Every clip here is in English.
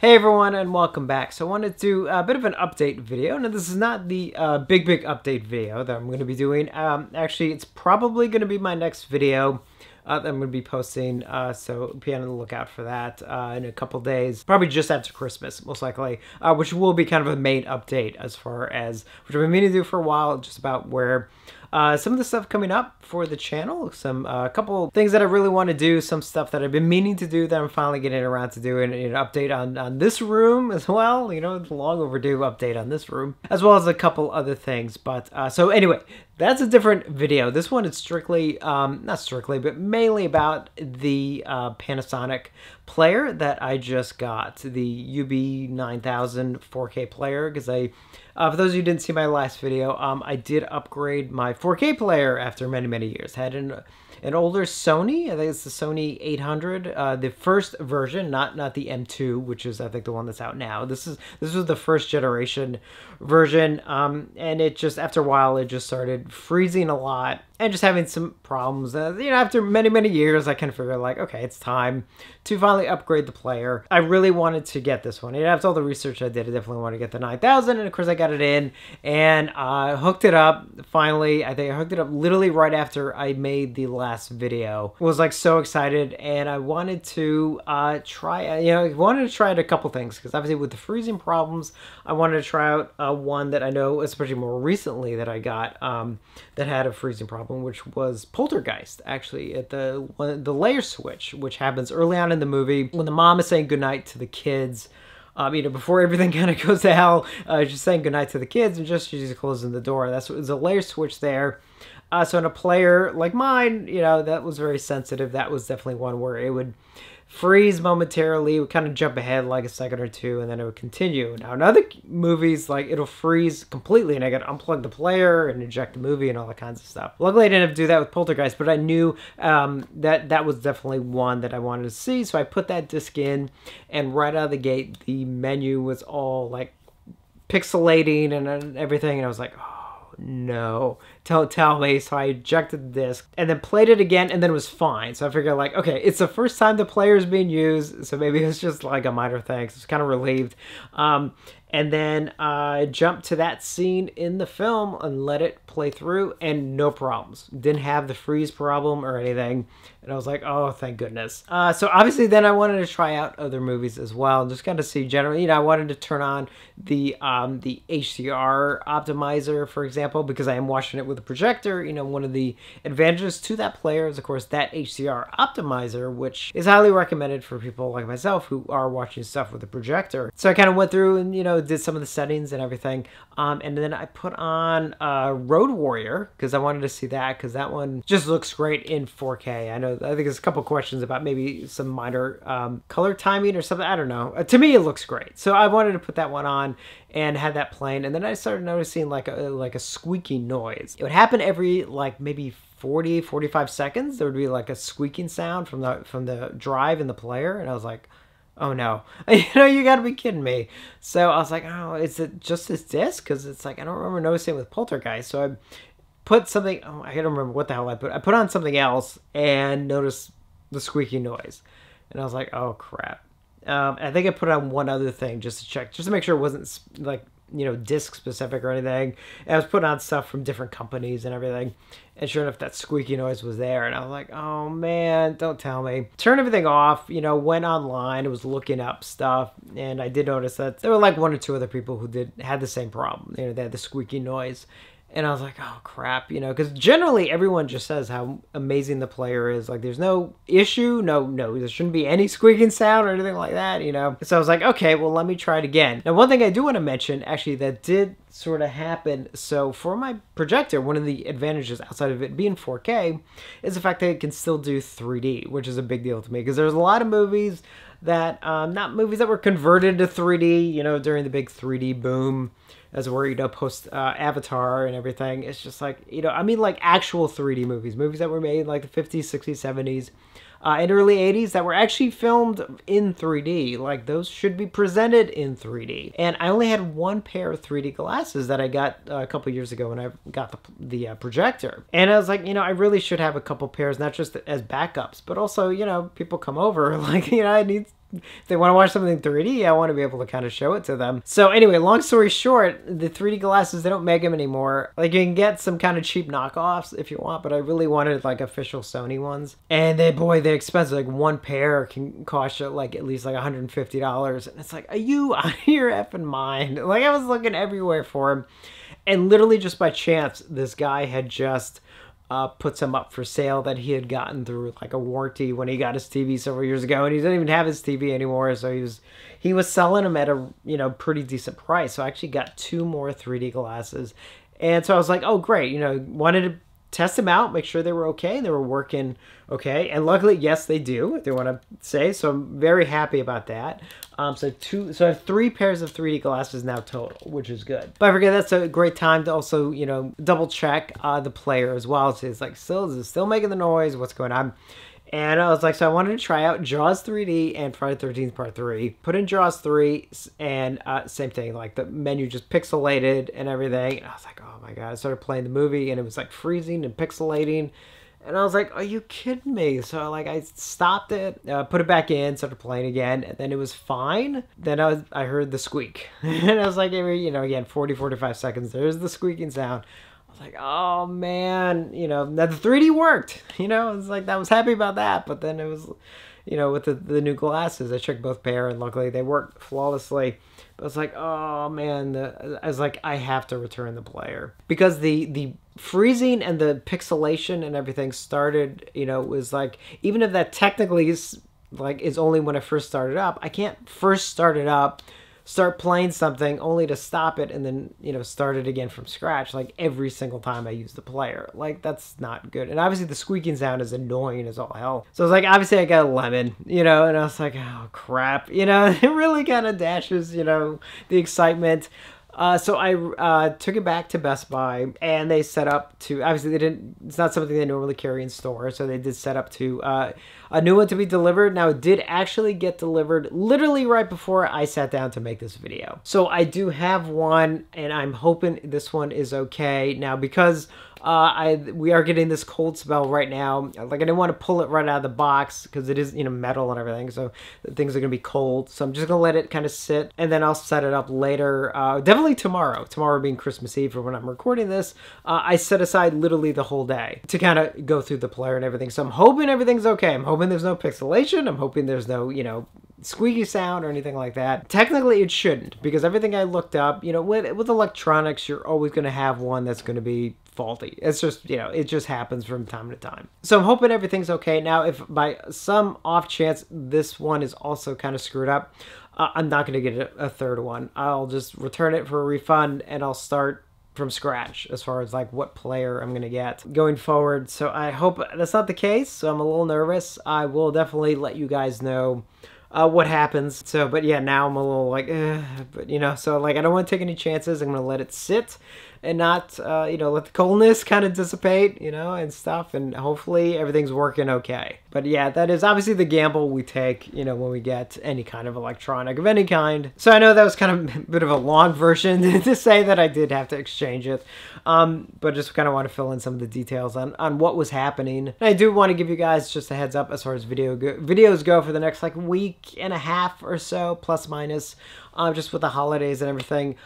Hey everyone, and welcome back. So I wanted to do a bit of an update video. Now this is not the big update video that I'm going to be doing. Actually, it's probably going to be my next video that I'm going to be posting, so be on the lookout for that in a couple days. Probably just after Christmas, most likely, which will be kind of a main update as far as, which I've been meaning to do for a while, just about where some of the stuff coming up for the channel, some couple things that I really want to do, some stuff that I've been meaning to do that I'm finally getting around to doing, an update on this room as well, you know, the long overdue update on this room, as well as a couple other things. But so anyway, that's a different video. This one is strictly, not strictly, but mainly about the Panasonic player that I just got, the UB9000 4K player, because for those of you who didn't see my last video, I did upgrade my 4K player after many years. Had an older Sony, I think it's the Sony 800, the first version, not the M2, which is I think the one that's out now. This was the first generation version, and it just, after a while, it just started freezing a lot and just having some problems. You know, after many years, I kind of figured like, okay, it's time to finally upgrade the player. I really wanted to get this one. And after all the research I did, I definitely wanted to get the 9000, and of course I got it in and hooked it up. Finally, I think I hooked it up literally right after I made the last video. Was like so excited, and I wanted to try, you know, I wanted to try out a couple things, because obviously with the freezing problems, I wanted to try out one that I know, especially more recently, that I got that had a freezing problem, which was Poltergeist, actually, at the layer switch, which happens early on in the movie when the mom is saying goodnight to the kids. You know, before everything kind of goes to hell, she's saying goodnight to the kids, and she's closing the door. There's a layer switch there. So in a player like mine, you know, that was very sensitive. That was definitely one where it would freeze momentarily, would kind of jump ahead like a second or two, and then it would continue. Now in other movies, like, it'll freeze completely, and I gotta unplug the player and eject the movie and all that kinds of stuff. Luckily I didn't have to do that with Poltergeist, but I knew that was definitely one that I wanted to see, so I put that disc in, and right out of the gate the menu was all like pixelating and everything, and I was like, oh no, tell me. So I ejected the disc and then played it again, and then it was fine. So I figured like, okay, it's the first time the player is being used, so maybe it's just like a minor thing. So I was kind of relieved. And then I jumped to that scene in the film and let it play through, and no problems. Didn't have the freeze problem or anything. And I was like, oh, thank goodness. So obviously then I wanted to try out other movies as well, just kind of see generally, you know, I wanted to turn on the HDR optimizer, for example, because I am watching it with a projector. You know, one of the advantages to that player is, of course, that HDR optimizer, which is highly recommended for people like myself who are watching stuff with a projector. So I kind of went through and, you know, did some of the settings and everything. And then I put on Road Warrior, because I wanted to see that, because that one just looks great in 4K. I think there's a couple questions about maybe some minor color timing or something. I don't know. To me, it looks great. So I wanted to put that one on and had that playing. And then I started noticing like a squeaky noise. It would happen every like maybe 45 seconds. There would be like a squeaking sound from the drive in the player. And I was like, oh no, you know, you gotta be kidding me. So I was like, oh, is it just this disc? Because it's like, I don't remember noticing with Poltergeist. So I put something, oh, I don't remember what the hell I put on something else and noticed the squeaky noise. And I was like, oh crap. I think I put on one other thing just to check, just to make sure it wasn't like, you know, disc specific or anything. And I was putting on stuff from different companies and everything. And sure enough, that squeaky noise was there. And I was like, oh man, don't tell me. Turned everything off, you know, went online, was looking up stuff. And I did notice that there were like one or two other people who had the same problem. You know, they had the squeaky noise. And I was like, oh crap, you know, because generally everyone just says how amazing the player is. Like, there's no issue, no, there shouldn't be any squeaking sound or anything like that, you know. So I was like, okay, well, let me try it again. Now, one thing I do want to mention, actually, that did sort of happen. So for my projector, one of the advantages outside of it being 4K is the fact that it can still do 3D, which is a big deal to me, because there's a lot of movies that, not movies that were converted to 3D, you know, during the big 3D boom, as where, you know, post Avatar and everything. It's just like, you know, I mean, like actual 3D movies that were made like the 50s, 60s, 70s, and early 80s that were actually filmed in 3D. Like, those should be presented in 3D. And I only had one pair of 3D glasses that I got a couple years ago when I got the projector. And I was like, you know, I really should have a couple pairs, not just as backups, but also, you know, people come over, like, you know, I need if they want to watch something in 3D, I want to be able to kind of show it to them. So anyway, long story short, the 3D glasses, they don't make them anymore. Like, you can get some kind of cheap knockoffs if you want, but I really wanted like official Sony ones. And boy, they're expensive. Like, one pair can cost you like at least like $150. And it's like, are you out of your effing mind? Like, I was looking everywhere for them. And literally just by chance, this guy had just put some up for sale that he had gotten through like a warranty when he got his TV several years ago, and he didn't even have his TV anymore, so he was selling them at a, you know, pretty decent price. So I actually got 2 more 3D glasses, and so I was like, oh great, you know, wanted to test them out, make sure they were okay, they were working okay, and luckily, yes, they do. They want to say, so I'm very happy about that. So I have 3 pairs of 3D glasses now total, which is good. But I forget, that's a great time to also, you know, double check the player as well. So it's like, is it still making the noise? What's going on? And I was like, so I wanted to try out Jaws 3D and Friday the 13th Part 3. Put in Jaws 3, and same thing, like the menu just pixelated and everything. And I was like, oh my God. I started playing the movie, and it was like freezing and pixelating. And I was like, are you kidding me? So like I stopped it, put it back in, started playing again, and then it was fine. Then I heard the squeak. And I was like, you know, again, 40, 45 seconds, there's the squeaking sound. I was like, oh man, you know, now the 3D worked, you know, I was like, I was happy about that. But then it was, you know, with the new glasses, I checked both pair, and luckily they worked flawlessly. But I was like, oh man, I was like, I have to return the player, because the freezing and the pixelation and everything started, you know, was like, even if that technically is only when I first started up, I can't first start it up, start playing something only to stop it and then, you know, start it again from scratch like every single time I use the player. Like, that's not good. And obviously the squeaking sound is annoying as all hell. So I was like, obviously I got a lemon, you know, and I was like, oh crap, you know, it really kind of dashes, you know, the excitement. So I took it back to Best Buy, and they set up to, obviously it's not something they normally carry in store, so they did set up to a new one to be delivered. Now, it did actually get delivered literally right before I sat down to make this video. So I do have one, and I'm hoping this one is okay. Now, because we are getting this cold spell right now, like, I didn't want to pull it right out of the box because it is, you know, metal and everything, so things are gonna be cold. So I'm just gonna let it kind of sit, and then I'll set it up later, definitely tomorrow being Christmas Eve for when I'm recording this. I set aside literally the whole day to kind of go through the player and everything. So I'm hoping everything's okay. I'm hoping there's no pixelation. I'm hoping there's no, you know, squeaky sound or anything like that. Technically it shouldn't, because everything I looked up, you know, with electronics, you're always going to have one that's going to be faulty. It's just, you know, it just happens from time to time. So I'm hoping everything's okay. Now, if by some off chance this one is also kind of screwed up, I'm not going to get a third one. I'll just return it for a refund, and I'll start from scratch as far as like what player I'm gonna get going forward. So I hope that's not the case. So I'm a little nervous. I will definitely let you guys know what happens. So, but yeah, now I'm a little like, but you know, so like I don't want to take any chances. I'm gonna let it sit and not, you know, let the coldness kind of dissipate, you know, and stuff, and hopefully everything's working okay. But yeah, that is obviously the gamble we take, you know, when we get any kind of electronic of any kind. So I know that was kind of a bit of a long version to say that I did have to exchange it, but just kind of want to fill in some of the details on what was happening. And I do want to give you guys just a heads up as far as videos go for the next like week and a half or so, plus minus. Just with the holidays and everything.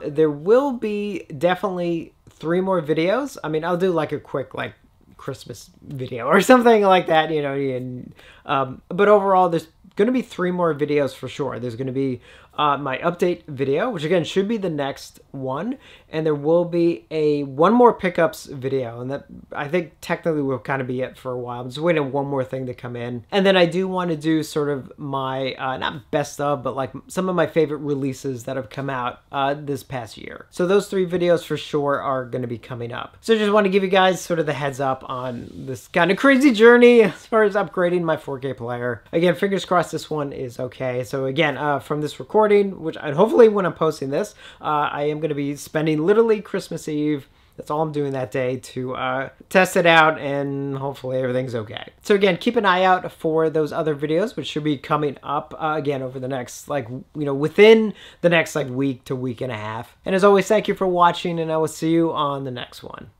There will be definitely 3 more videos. I mean, I'll do like a quick like Christmas video or something like that, you know. And, but overall, there's going to be 3 more videos for sure. There's going to be my update video, which again should be the next one, and there will be one more pickups video, and that I think technically will kind of be it for a while. I'm just waiting one more thing to come in, and then I do want to do sort of my not best of, but like some of my favorite releases that have come out this past year. So those 3 videos for sure are going to be coming up. So just want to give you guys sort of the heads up on this kind of crazy journey as far as upgrading my 4K player. Again, fingers crossed this one is okay. So again, from this recording, which hopefully when I'm posting this, I am going to be spending literally Christmas Eve. That's all I'm doing that day to test it out, and hopefully everything's okay. So again, keep an eye out for those other videos, which should be coming up again over the next, like, you know, within the next like week to week and a half. And as always, thank you for watching, and I will see you on the next one.